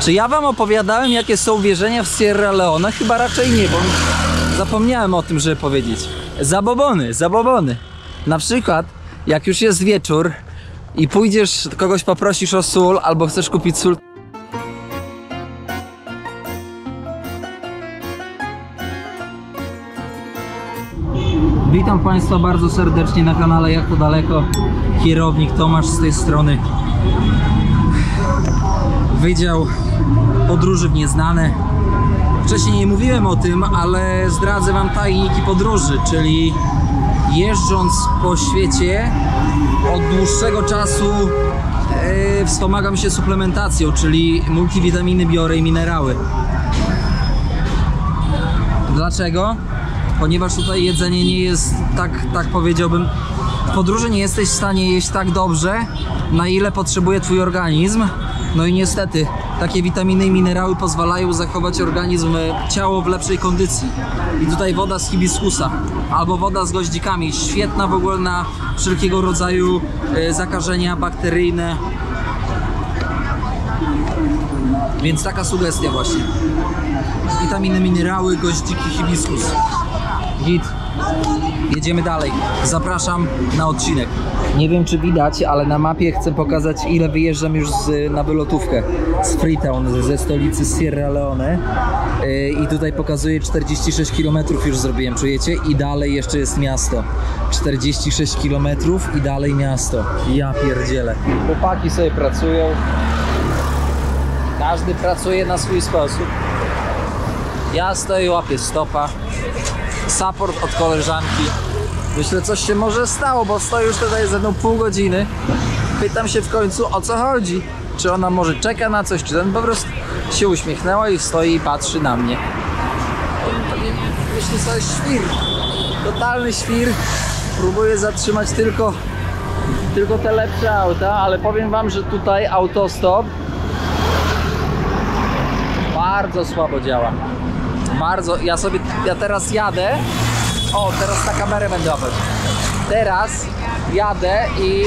Czy ja wam opowiadałem, jakie są wierzenia w Sierra Leone? Chyba raczej nie, bo zapomniałem o tym, żeby powiedzieć. Zabobony, zabobony. Na przykład, jak już jest wieczór i pójdziesz, kogoś poprosisz o sól, albo chcesz kupić sól. Witam Państwa bardzo serdecznie na kanale Jak to Daleko. Kierownik Tomasz z tej strony. Wydział Podróży w Nieznane. Wcześniej nie mówiłem o tym, ale zdradzę wam tajniki podróży, czyli jeżdżąc po świecie od dłuższego czasu wspomagam się suplementacją, czyli multivitaminy biorę i minerały. Dlaczego? Ponieważ tutaj jedzenie nie jest tak powiedziałbym, w podróży nie jesteś w stanie jeść tak dobrze, na ile potrzebuje twój organizm. No i niestety takie witaminy i minerały pozwalają zachować organizm, ciało w lepszej kondycji. I tutaj woda z hibiskusa albo woda z goździkami, świetna w ogóle na wszelkiego rodzaju zakażenia bakteryjne. Więc taka sugestia właśnie. Witaminy, minerały, goździki, hibiskus. Git. Jedziemy dalej. Zapraszam na odcinek. Nie wiem, czy widać, ale na mapie chcę pokazać, ile wyjeżdżam już na wylotówkę z Freetown, ze stolicy Sierra Leone. I tutaj pokazuję 46 km już zrobiłem, czujecie? I dalej jeszcze jest miasto. 46 km i dalej miasto. Ja pierdzielę. Chłopaki sobie pracują. Każdy pracuje na swój sposób. Ja stoję, łapię stopa. Support od koleżanki. Myślę, coś się może stało, bo stoi już tutaj ze mną pół godziny. Pytam się w końcu, o co chodzi. Czy ona może czeka na coś, czy ten po prostu się uśmiechnęła i stoi i patrzy na mnie. Myślę sobie, świr. Totalny świr. Próbuję zatrzymać tylko te lepsze auta, ale powiem wam, że tutaj autostop bardzo słabo działa. Bardzo, ja teraz jadę. O, teraz na kamerę będę łapać. Teraz jadę i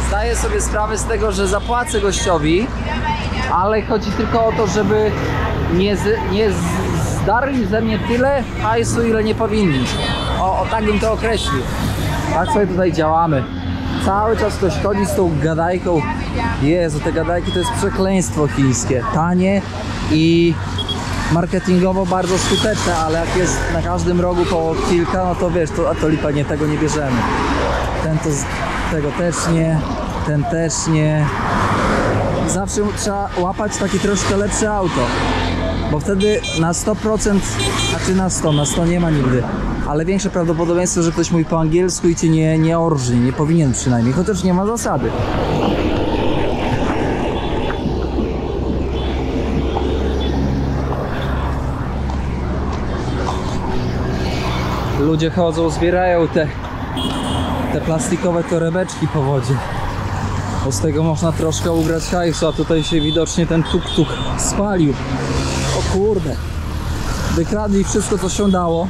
zdaję sobie sprawę z tego, że zapłacę gościowi, ale chodzi tylko o to, żeby nie zdarli ze mnie tyle hajsu, ile nie powinni. O, tak bym to określił. Tak sobie tutaj działamy. Cały czas ktoś chodzi z tą gadajką. Jezu, te gadajki to jest przekleństwo chińskie. Tanie i marketingowo bardzo skuteczne, ale jak jest na każdym rogu po kilka, no to wiesz, to lipa, nie, tego nie bierzemy. Tego też nie, ten też nie. Zawsze trzeba łapać takie troszkę lepsze auto, bo wtedy na 100%, znaczy na 100 nie ma nigdy, ale większe prawdopodobieństwo, że ktoś mówi po angielsku i cię nie orży, nie powinien przynajmniej, chociaż nie ma zasady. Ludzie chodzą, zbierają te plastikowe torebeczki po wodzie, bo z tego można troszkę ugrać hajsu, a tutaj się widocznie ten tuk-tuk spalił. O kurde, wykradli wszystko, co się dało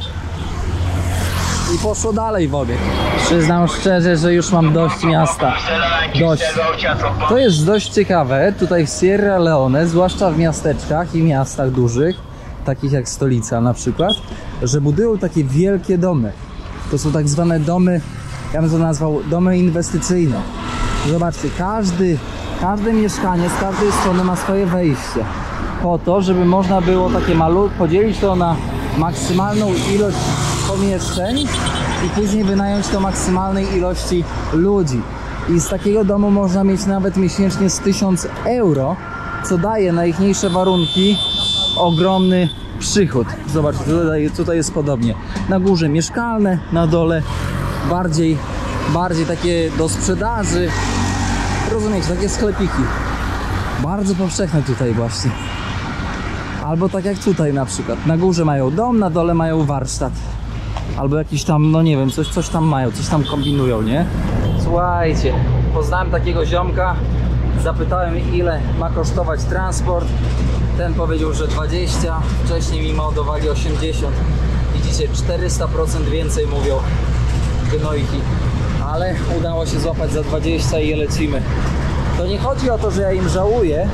i poszło dalej w obieg. Przyznam szczerze, że już mam dość miasta. Dość. To jest dość ciekawe tutaj w Sierra Leone, zwłaszcza w miasteczkach i miastach dużych, takich jak stolica na przykład, że budują takie wielkie domy. To są tak zwane domy, ja bym to nazwał domy inwestycyjne. Zobaczcie, każde mieszkanie z każdej strony ma swoje wejście. Po to, żeby można było takie podzielić to na maksymalną ilość pomieszczeń i później wynająć to maksymalnej ilości ludzi. I z takiego domu można mieć nawet miesięcznie z 1000 euro, co daje najmniejsze warunki ogromny przychód. Zobaczcie, tutaj jest podobnie. Na górze mieszkalne, na dole bardziej takie do sprzedaży. Rozumiecie, takie sklepiki. Bardzo powszechne tutaj właśnie. Albo tak jak tutaj na przykład. Na górze mają dom, na dole mają warsztat. Albo jakiś tam, no nie wiem, coś tam mają, coś tam kombinują, nie? Słuchajcie, poznałem takiego ziomka, zapytałem, ile ma kosztować transport. Ten powiedział, że 20, wcześniej mi modowali 80. Widzicie, 400% więcej mówią gnojki. Ale udało się złapać za 20 i lecimy. To nie chodzi o to, że ja im żałuję,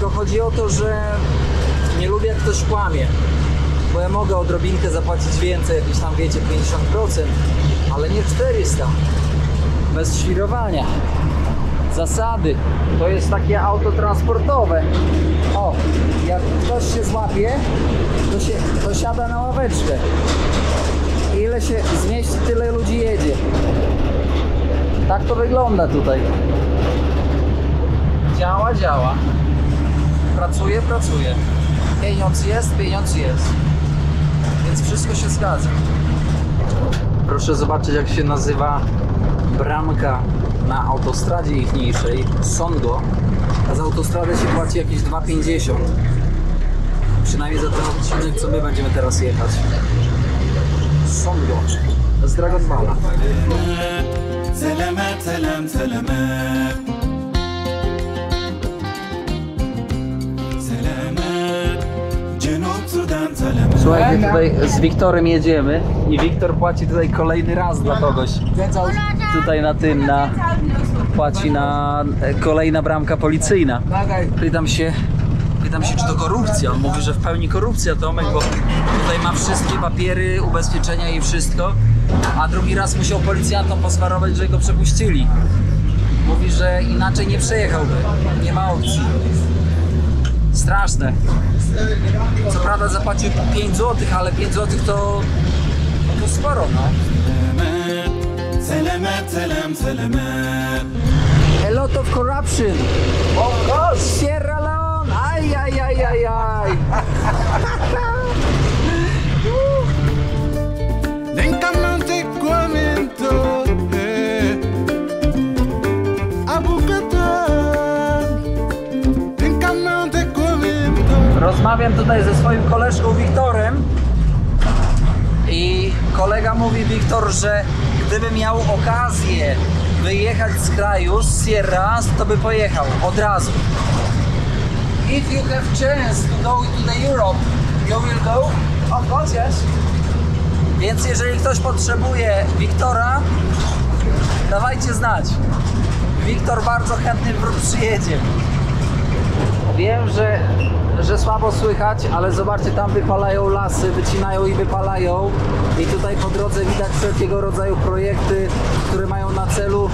Tylko chodzi o to, że nie lubię jak ktoś kłamie. Bo ja mogę odrobinkę zapłacić więcej, jakieś tam wiecie 50%, ale nie 400. Bez świrowania. Zasady. To jest takie auto transportowe. O, jak ktoś się złapie, to siada na ławeczkę. Ile się zmieści, tyle ludzi jedzie. Tak to wygląda tutaj. Działa, działa. Pracuje, pracuje. Pieniądz jest, pieniądz jest. Więc wszystko się zgadza. Proszę zobaczyć, jak się nazywa bramka na autostradzie ichniejszej, Songo. A za autostradę się płaci jakieś 2,50. Przynajmniej za ten odcinek, co my będziemy teraz jechać. Songo. Z Dragon Balla. Słuchajcie, tutaj z Wiktorem jedziemy i Wiktor płaci tutaj kolejny raz dla kogoś. Tutaj na tym, płaci na kolejna bramka policyjna. Pytam się, czy to korupcja. On mówi, że w pełni korupcja, Tomek, bo tutaj ma wszystkie papiery, ubezpieczenia i wszystko. A drugi raz musiał policjantom posmarować, że go przepuścili. Mówi, że inaczej nie przejechałby. Nie ma opcji. Straszne. Co prawda zapłacił 5 zł, ale 5 zł to sporo, no. A lot of corruption. Of course. Sierra Leone. Aj, aj, aj, aj, aj. Rozmawiam tutaj ze swoim koleżką Wiktorem i kolega mówi, Wiktor, że gdyby miał okazję wyjechać z kraju, z Sierra, to by pojechał od razu. If you have chance to go to the Europe, you will go? Of course, yes. Więc jeżeli ktoś potrzebuje Wiktora, dawajcie znać. Wiktor bardzo chętnie przyjedzie. Wiem, że słabo słychać, ale zobaczcie, tam wypalają lasy, wycinają i wypalają. I tutaj po drodze widać wszelkiego rodzaju projekty, które mają na celu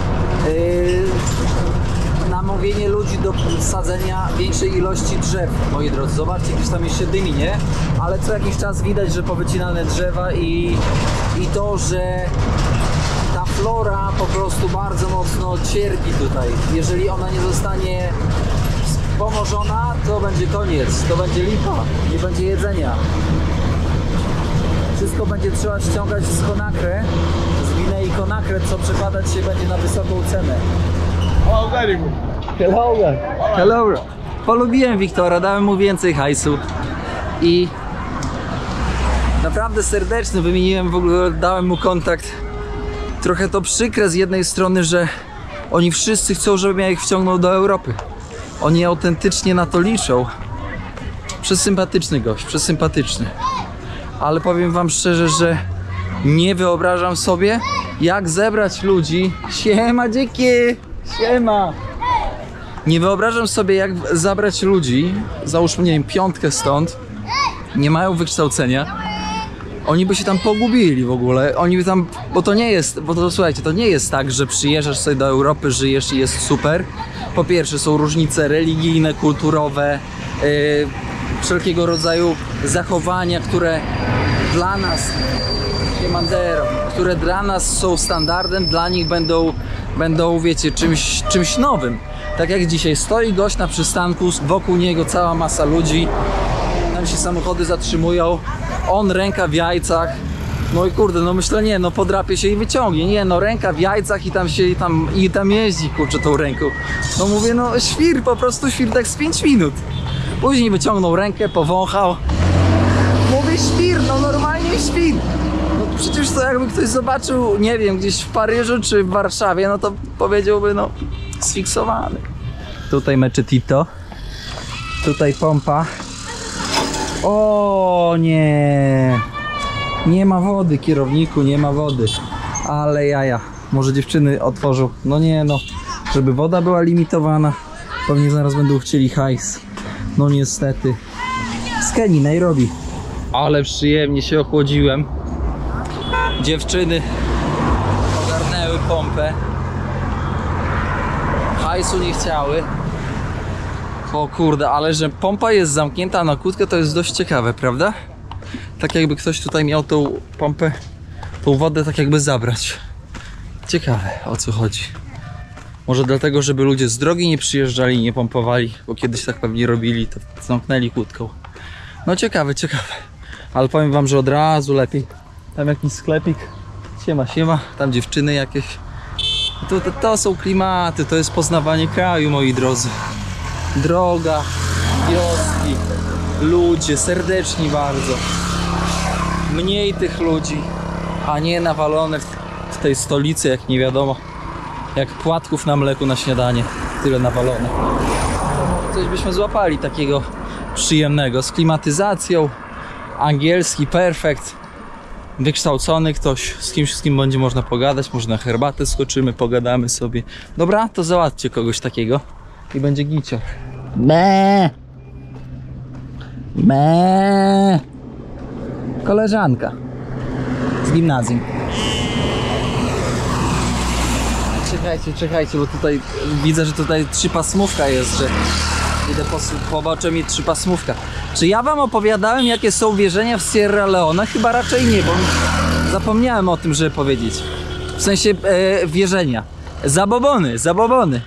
namówienie ludzi do sadzenia większej ilości drzew, moi drodzy. Zobaczcie, gdzieś tam jeszcze dymi, nie? Ale co jakiś czas widać, że powycinane drzewa i to, że ta flora po prostu bardzo mocno cierpi tutaj. Jeżeli ona nie zostanie pomożona, to będzie koniec, to będzie lipa, nie będzie jedzenia. Wszystko będzie trzeba ściągać z Conakry, z Gwinei Conakry, co przekładać się będzie na wysoką cenę. Hello. Hello. Polubiłem Wiktora, dałem mu więcej hajsu i naprawdę serdeczny, wymieniłem w ogóle, dałem mu kontakt. Trochę to przykre z jednej strony, że oni wszyscy chcą, żebym ja ich wciągnął do Europy. Oni autentycznie na to liczą. Przesympatyczny gość, przesympatyczny. Ale powiem wam szczerze, że nie wyobrażam sobie, jak zebrać ludzi. Siema dzieki! Siema! Nie wyobrażam sobie, jak zabrać ludzi, załóżmy, nie wiem, 5 stąd, nie mają wykształcenia. Oni by się tam pogubili w ogóle. Oni by tam, bo to nie jest, bo to słuchajcie, to nie jest tak, że przyjeżdżasz sobie do Europy, żyjesz i jest super. Po pierwsze, są różnice religijne, kulturowe, wszelkiego rodzaju zachowania, które dla nas, które dla nas są standardem, dla nich będą wiecie, czymś nowym. Tak jak dzisiaj stoi gość na przystanku, wokół niego cała masa ludzi, tam się samochody zatrzymują, on ręka w jajcach, no i kurde, no myślę, nie, no podrapie się i wyciągnie, nie, no ręka w jajcach i tam jeździ, kurczę, tą ręką. No mówię, no świr, po prostu świr tak z 5 minut. Później wyciągnął rękę, powąchał. Mówię, świr, no normalnie świr. No przecież to jakby ktoś zobaczył, nie wiem, gdzieś w Paryżu czy w Warszawie, no to powiedziałby, no sfiksowany. Tutaj mecze Tito. Tutaj pompa. O nie. Nie ma wody, kierowniku, nie ma wody. Ale jaja. Może dziewczyny otworzą. No nie no. Żeby woda była limitowana. Pewnie zaraz będą chcieli hajs. No niestety. Z Kenii, Nairobi. Ale przyjemnie się ochłodziłem. Dziewczyny ogarnęły pompę. Hajsu nie chciały. O kurde, ale że pompa jest zamknięta na kłódkę, to jest dość ciekawe, prawda? Tak jakby ktoś tutaj miał tą pompę, tą wodę tak jakby zabrać. Ciekawe, o co chodzi. Może dlatego, żeby ludzie z drogi nie przyjeżdżali i nie pompowali, bo kiedyś tak pewnie robili, to zamknęli kłódką. No ciekawe, ciekawe. Ale powiem wam, że od razu lepiej. Tam jakiś sklepik. Siema, siema. Tam dziewczyny jakieś. To są klimaty, to jest poznawanie kraju, moi drodzy. Droga, wioski, ludzie, serdeczni bardzo. Mniej tych ludzi, a nie nawalone w tej stolicy, jak nie wiadomo. Jak płatków na mleku na śniadanie. Tyle nawalone. Coś byśmy złapali takiego przyjemnego, z klimatyzacją. Angielski, perfekt. Wykształcony ktoś, z kim będzie można pogadać. Może na herbatę skoczymy, pogadamy sobie. Dobra, to załatwcie kogoś takiego i będzie gicior. Me. Koleżanka z gimnazjum. Czekajcie, bo tutaj widzę, że tutaj trzypasmówka jest, że idę poboczem i trzypasmówka. Czy ja wam opowiadałem, jakie są wierzenia w Sierra Leone? Chyba raczej nie, bo zapomniałem o tym, żeby powiedzieć. W sensie wierzenia. Zabobony.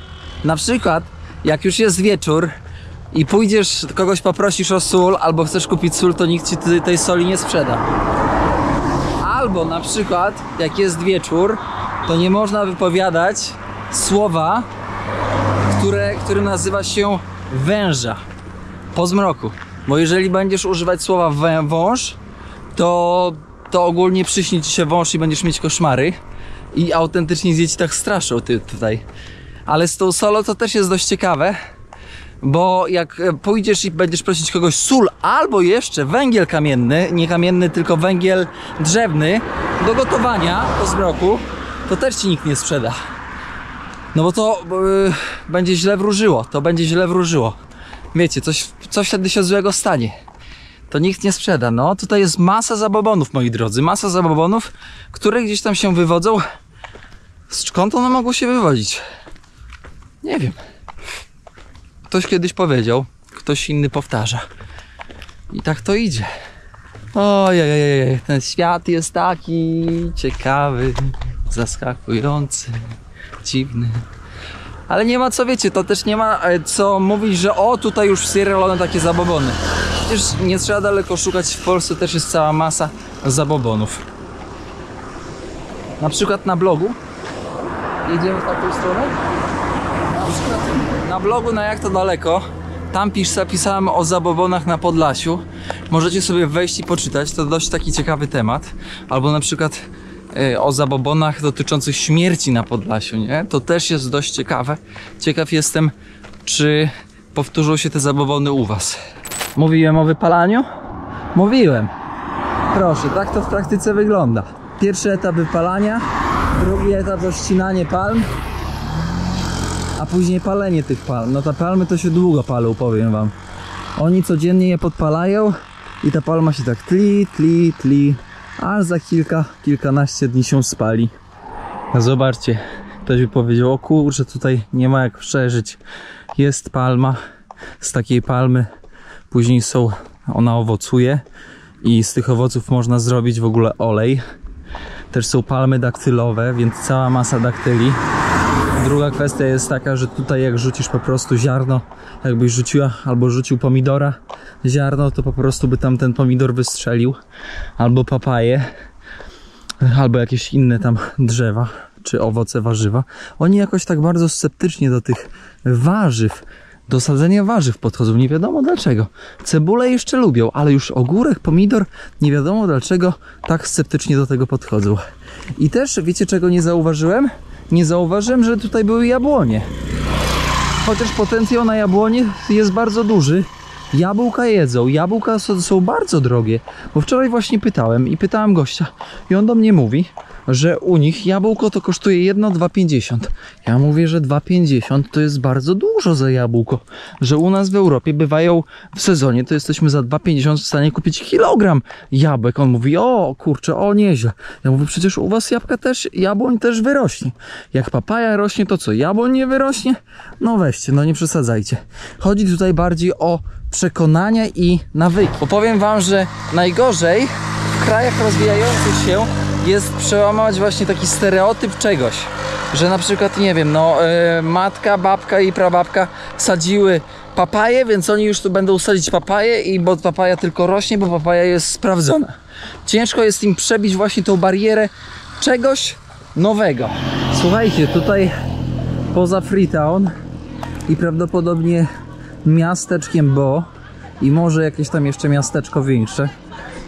Na przykład, jak już jest wieczór i pójdziesz, kogoś poprosisz o sól, albo chcesz kupić sól, to nikt ci tej soli nie sprzeda. Albo na przykład, jak jest wieczór, to nie można wypowiadać słowa, które nazywa się węża po zmroku. Bo jeżeli będziesz używać słowa wąż, to ogólnie przyśni ci się wąż i będziesz mieć koszmary. I autentycznie dzieci tak straszą tutaj. Ale z tą solą to też jest dość ciekawe, bo jak pójdziesz i będziesz prosić kogoś sól, albo jeszcze węgiel kamienny, nie kamienny, tylko węgiel drzewny do gotowania po zmroku, to też ci nikt nie sprzeda. No bo to będzie źle wróżyło. Wiecie, coś wtedy się złego stanie. To nikt nie sprzeda. No tutaj jest masa zabobonów, moi drodzy. Masa zabobonów, które gdzieś tam się wywodzą. Skąd one mogą się wywodzić? Nie wiem. Ktoś kiedyś powiedział, ktoś inny powtarza. I tak to idzie. Ojej, ten świat jest taki ciekawy, zaskakujący, dziwny. Ale nie ma co, wiecie, to też nie ma co mówić, że o, tutaj już w Sierra Leone takie zabobony. Przecież nie trzeba daleko szukać, w Polsce też jest cała masa zabobonów. Na przykład na blogu. Jedziemy w taką stronę. Na przykład na blogu na Jak to daleko. Tam pisałem o zabobonach na Podlasiu. Możecie sobie wejść i poczytać, to dość taki ciekawy temat. Albo na przykład o zabobonach dotyczących śmierci na Podlasiu, nie? To też jest dość ciekawe. Ciekaw jestem, czy powtórzą się te zabobony u was. Mówiłem o wypalaniu? Mówiłem. Proszę, tak to w praktyce wygląda. Pierwszy etap wypalania, drugi etap to ścinanie palm, a później palenie tych palm. No te palmy to się długo palą, powiem wam. Oni codziennie je podpalają i ta palma się tak tli, aż za kilkanaście dni się spali. Zobaczcie, ktoś by powiedział, o kurczę, tutaj nie ma jak przeżyć. Jest palma, z takiej palmy później ona owocuje i z tych owoców można zrobić w ogóle olej. Też są palmy daktylowe, więc cała masa daktyli. Druga kwestia jest taka, że tutaj jak rzucisz po prostu ziarno, jakbyś rzuciła albo rzucił pomidora ziarno, to po prostu by tam ten pomidor wystrzelił. Albo papaje, albo jakieś inne tam drzewa, czy owoce, warzywa. Oni jakoś tak bardzo sceptycznie do tych warzyw, do sadzenia warzyw podchodzą, nie wiadomo dlaczego. Cebulę jeszcze lubią, ale już ogórek, pomidor, nie wiadomo dlaczego tak sceptycznie do tego podchodzą. I też, wiecie czego nie zauważyłem? Nie zauważyłem, że tutaj były jabłonie. Chociaż potencjał na jabłonie jest bardzo duży. Jabłka jedzą. Jabłka są bardzo drogie. Bo wczoraj właśnie pytałem gościa i on do mnie mówi, że u nich jabłko to kosztuje jedno 2,50. Ja mówię, że 2,50 to jest bardzo dużo za jabłko. Że u nas w Europie bywają w sezonie, to jesteśmy za 2,50 w stanie kupić kilogram jabłek. On mówi, o kurczę, o nieźle. Ja mówię, przecież u was jabłoń też wyrośnie. Jak papaja rośnie, to co, jabłoń nie wyrośnie? No weźcie, no nie przesadzajcie. Chodzi tutaj bardziej o przekonania i nawyki. Bo powiem wam, że najgorzej w krajach rozwijających się jest przełamać właśnie taki stereotyp czegoś. Że na przykład, nie wiem, no matka, babka i prababka sadziły papaję, więc oni już tu będą sadzić papaję i bo papaja tylko rośnie, bo papaja jest sprawdzona. Ciężko jest im przebić właśnie tą barierę czegoś nowego. Słuchajcie, tutaj poza Freetown i prawdopodobnie miasteczkiem Bo i może jakieś tam jeszcze miasteczko większe,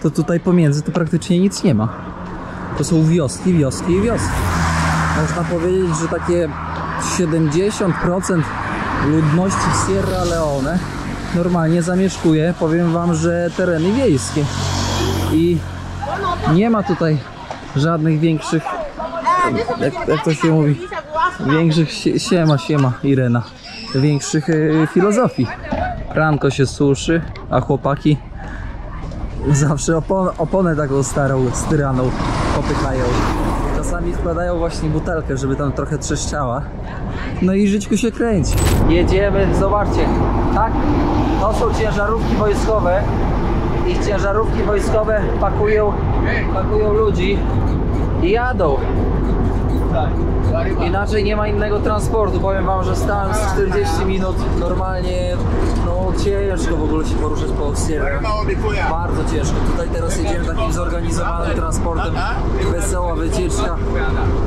to tutaj pomiędzy to praktycznie nic nie ma. To są wioski, wioski i wioski. Można powiedzieć, że takie 70% ludności Sierra Leone normalnie zamieszkuje, powiem wam, że tereny wiejskie. I nie ma tutaj żadnych większych, jak to się mówi, większych, siema Irena, większych filozofii. Ranko się suszy, a chłopaki zawsze oponę taką starą, styraną popychają. Czasami wkładają właśnie butelkę, żeby tam trochę trzeszczała. No i żyćku się kręci. Jedziemy, zobaczcie, tak? To są ciężarówki wojskowe. I ciężarówki wojskowe pakują ludzi i jadą. Inaczej nie ma innego transportu. Powiem wam, że stałem z 40 minut normalnie, no ciężko w ogóle się poruszać po Sierra. Bardzo ciężko. Tutaj teraz jedziemy takim zorganizowanym transportem. Wesoła wycieczka.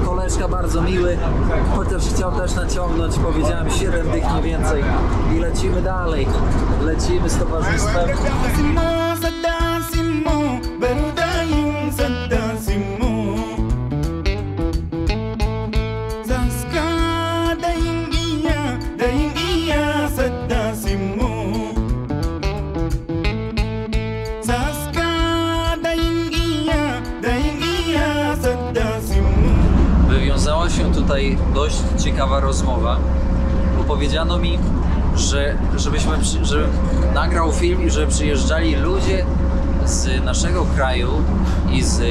Koleżka bardzo miły, chociaż chciał też naciągnąć. Powiedziałem 7 dych, nie więcej. I lecimy dalej. Lecimy z towarzystwem. Wywiązała się tutaj dość ciekawa rozmowa, bo powiedziano mi, żebym nagrał film i że przyjeżdżali ludzie z naszego kraju i z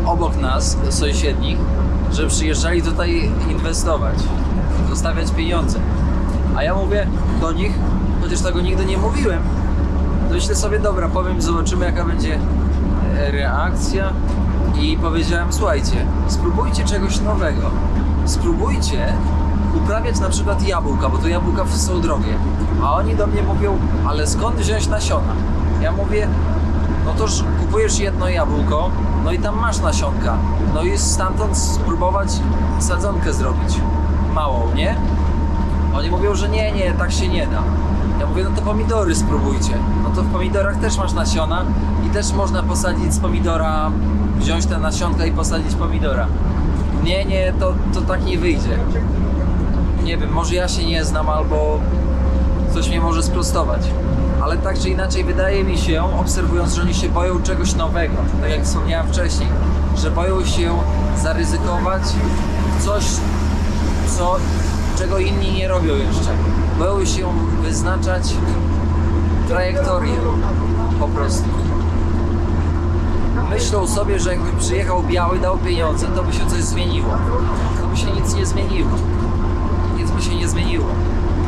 obok nas, sąsiednich, że przyjeżdżali tutaj inwestować, zostawiać pieniądze. A ja mówię do nich, chociaż tego nigdy nie mówiłem, to myślę sobie, dobra, powiem, zobaczymy jaka będzie reakcja. I powiedziałem, słuchajcie, spróbujcie czegoś nowego. Spróbujcie uprawiać na przykład jabłka, bo to jabłka są drogie. A oni do mnie mówią, ale skąd wziąć nasiona? Ja mówię, no to kupujesz jedno jabłko, no i tam masz nasionka. No i stamtąd spróbować sadzonkę zrobić. Małą, nie? Oni mówią, że nie, tak się nie da. Ja mówię, no to pomidory spróbujcie. No to w pomidorach też masz nasiona i też można posadzić z pomidora, wziąć te nasionka i posadzić pomidora. Nie, to tak nie wyjdzie. Nie wiem, może ja się nie znam albo coś mnie może sprostować. Ale tak czy inaczej wydaje mi się, obserwując, że oni się boją czegoś nowego, tak jak wspomniałem wcześniej, że boją się zaryzykować coś, czego inni nie robią jeszcze. Boją się wyznaczać trajektorię po prostu. Myślą sobie, że jakby przyjechał biały, dał pieniądze, to by się coś zmieniło. To by się nic nie zmieniło. Nic by się nie zmieniło.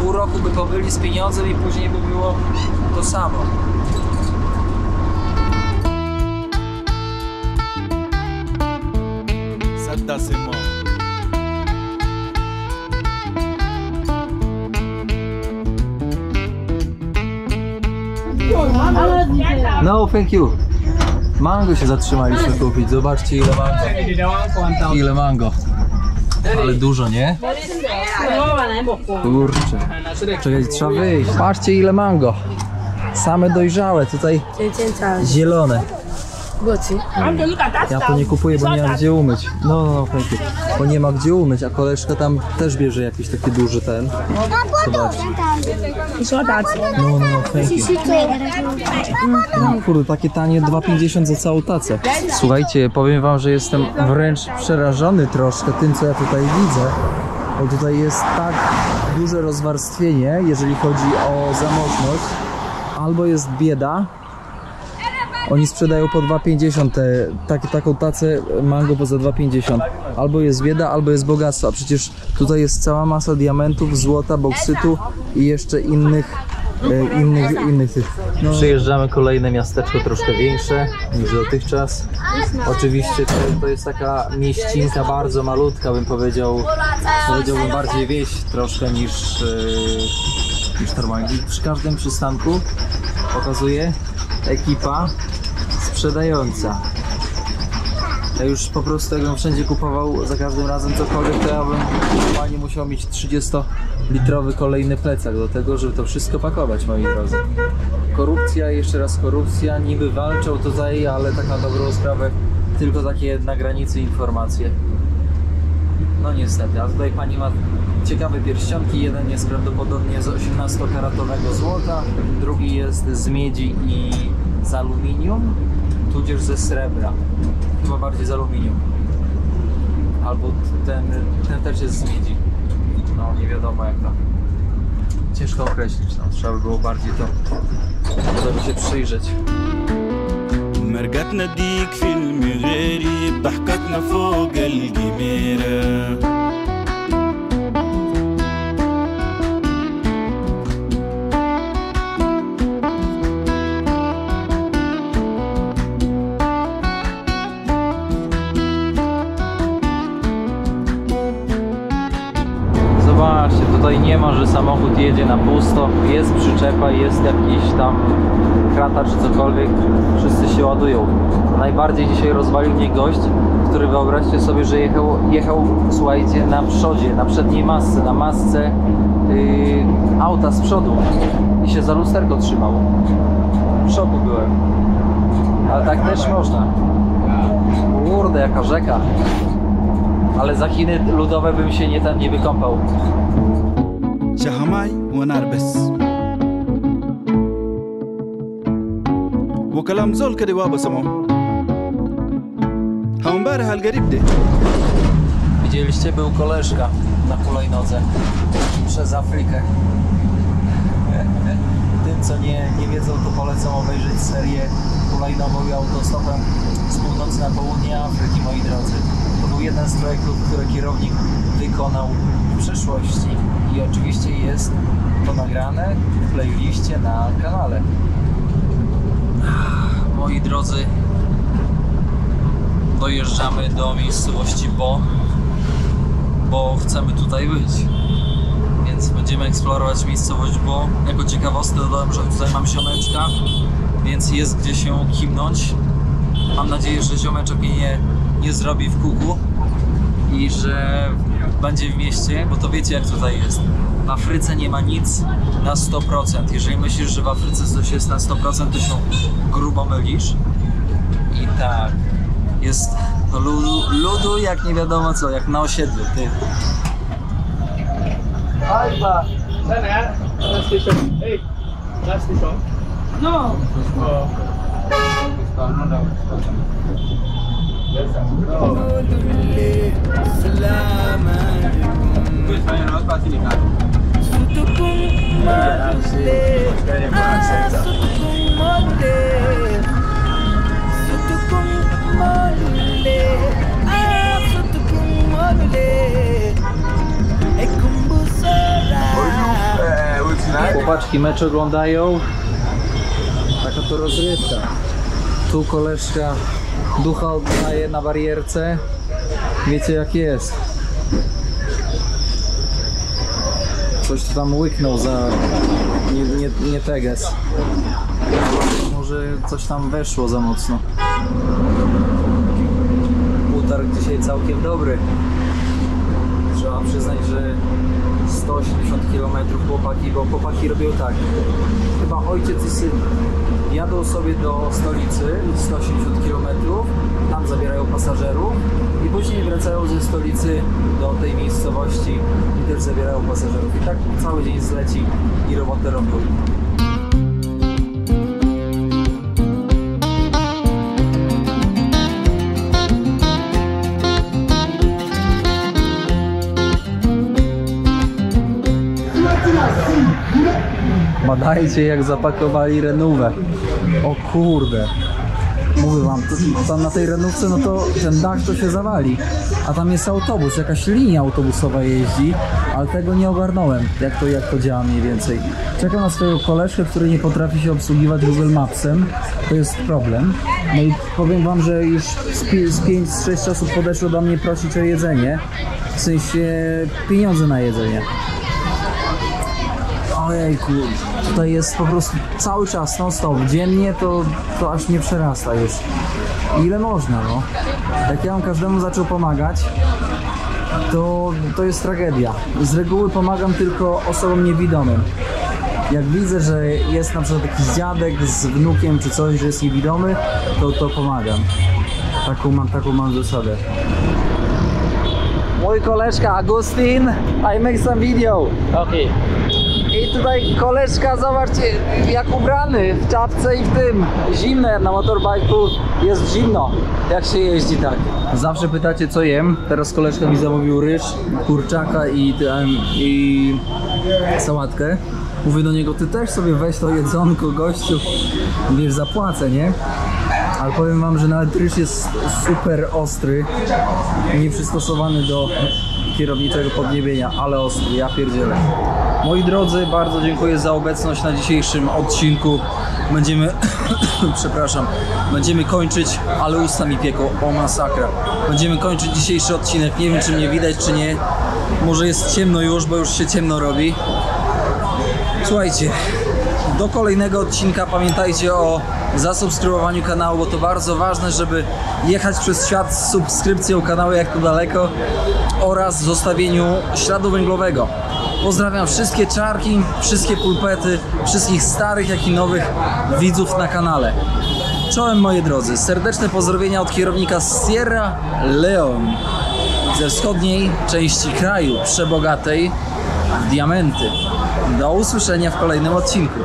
Pół roku by pobyli z pieniądzem i później by było to samo. No, thank you. Mango się zatrzymaliśmy kupić. Zobaczcie ile mango. Ile mango. Ale dużo, nie? Kurczę. Czekaj, trzeba wyjść. Patrzcie ile mango. Same dojrzałe, tutaj zielone. Ja to nie kupuję, bo nie mam gdzie umyć. No, thank you. bo nie ma gdzie umyć, a koleżka tam też bierze jakiś taki duży ten. Zobacz. No, thank you. No kurde, takie tanie 2,50 za całą tacę. Słuchajcie, powiem wam, że jestem wręcz przerażony troszkę tym, co ja tutaj widzę. Bo tutaj jest tak duże rozwarstwienie, jeżeli chodzi o zamożność. Albo jest bieda. Oni sprzedają po 2,50 taką tacę mango po za 2,50. Albo jest bieda, albo jest bogactwo. A przecież tutaj jest cała masa diamentów, złota, boksytu i jeszcze innych tych. No. Przyjeżdżamy kolejne miasteczko troszkę większe niż dotychczas. Oczywiście to jest taka mieścinka bardzo malutka, bym powiedziałbym bardziej wieś troszkę niż normalnie. I przy każdym przystanku pokazuje ekipa sprzedająca. Ja już po prostu jakbym wszędzie kupował za każdym razem cokolwiek, to ja bym normalnie musiał mieć 30-litrowy kolejny plecak do tego, żeby to wszystko pakować, moi drodzy. Korupcja, jeszcze raz korupcja, niby walczą tutaj, ale tak na dobrą sprawę tylko takie na granicy informacje. No niestety, a tutaj pani ma ciekawe pierścionki, jeden jest prawdopodobnie z 18-karatowego złota, drugi jest z miedzi i z aluminium, tudzież ze srebra. Chyba bardziej z aluminium. Albo ten też jest z miedzi. No nie wiadomo jak to. Ciężko określić, no trzeba by było bardziej to, żeby się przyjrzeć. مرقتنا ديك فيلم غيري ضحكتنا فوق الجميرة Zobaczcie, tutaj nie ma, że samochód jedzie na pusto, jest przyczepa, jest jakiś tam krata czy cokolwiek, wszyscy się ładują. Najbardziej dzisiaj rozwalił mnie gość, który, wyobraźcie sobie, że jechał słuchajcie, na przodzie, na przedniej masce, na masce auta z przodu i się za lusterko trzymał. W szoku byłem. Ale tak też można. Kurde, jaka rzeka. Ale za Chiny ludowe bym się nie wykąpał. شهماي ونار بس وكلام زول كده وابا سمو امبارح القريب ده. Widzieliście, był koleżka na hulajnodze przez Afrykę. Tym, co nie wiedzą, to polecam obejrzeć serię hulajnową i autostopem z północy na południe Afryki, moi drodzy. To był jeden z projektów, które kierownik wykonał w przeszłości i oczywiście jest to nagrane w playliście na kanale. Moi drodzy, dojeżdżamy do miejscowości bo chcemy tutaj być, więc będziemy eksplorować miejscowość Bo. Jako ciekawostkę dodałem, że tutaj mam ziomeczka, więc jest gdzie się kimnąć. Mam nadzieję, że ziomeczek mnie nie zrobi w kuku i że będzie w mieście, bo to wiecie jak tutaj jest. W Afryce nie ma nic na 100%. Jeżeli myślisz, że w Afryce coś jest na 100%, to się grubo mylisz. I tak, jest ludu jak nie wiadomo co, jak na osiedlu, ty. Alba, sana, last station. Hey, last station. No. Chłopaczki mecz oglądają. Taka to rozrywka. Tu koleżka ducha oddaje na barierce. Wiecie jak jest. Coś tu tam łyknął za nie teges. Może coś tam weszło za mocno. Utarg dzisiaj całkiem dobry. Trzeba przyznać, że z 180 km chłopaki, bo chłopaki robią tak. Chyba ojciec i syn jadą sobie do stolicy 180 km, tam zabierają pasażerów i później wracają ze stolicy do tej miejscowości i też zabierają pasażerów. I tak cały dzień zleci i robotę robią. Badajcie, jak zapakowali renówę. O kurde. Mówię wam, tam na tej renówce, no to ten dach to się zawali. A tam jest autobus, jakaś linia autobusowa jeździ, ale tego nie ogarnąłem, jak to działa mniej więcej. Czekam na swojego koleżkę, który nie potrafi się obsługiwać Google Mapsem. To jest problem. No i powiem wam, że już z 5-6 osób podeszło do mnie prosić o jedzenie. W sensie pieniądze na jedzenie. Ojejku, tutaj jest po prostu cały czas non stop, dziennie to aż mnie przerasta już. Ile można, no? Jak ja bym każdemu zaczął pomagać, to jest tragedia. Z reguły pomagam tylko osobom niewidomym. Jak widzę, że jest na przykład jakiś dziadek z wnukiem czy coś, że jest niewidomy, to pomagam. Taką mam zasadę. Mój koleżka Agustin, I make some video. Okay. I tutaj koleżka, zobaczcie, jak ubrany w czapce i w tym. Zimno, na motorbike'u jest zimno, jak się jeździ tak. Zawsze pytacie, co jem. Teraz koleżka mi zamówił ryż, kurczaka i sałatkę. Mówię do niego, ty też sobie weź to jedzonko, gościu. Wiesz, zapłacę, nie? Ale powiem wam, że nawet ryż jest super ostry, nieprzystosowany do kierowniczego podniebienia, ale ostry, ja pierdzielę. Moi drodzy, bardzo dziękuję za obecność na dzisiejszym odcinku. Będziemy, przepraszam, będziemy kończyć, ale usta mi pieką, o masakra. Będziemy kończyć dzisiejszy odcinek, nie wiem czy mnie widać czy nie. Może jest ciemno już, bo już się ciemno robi. Słuchajcie, do kolejnego odcinka pamiętajcie o zasubskrybowaniu kanału, bo to bardzo ważne, żeby jechać przez świat z subskrypcją kanału jak to daleko oraz zostawieniu śladu węglowego. Pozdrawiam wszystkie czarki, wszystkie pulpety, wszystkich starych jak i nowych widzów na kanale. Czołem moi drodzy, serdeczne pozdrowienia od kierownika Sierra Leone ze wschodniej części kraju, przebogatej w diamenty. Do usłyszenia w kolejnym odcinku.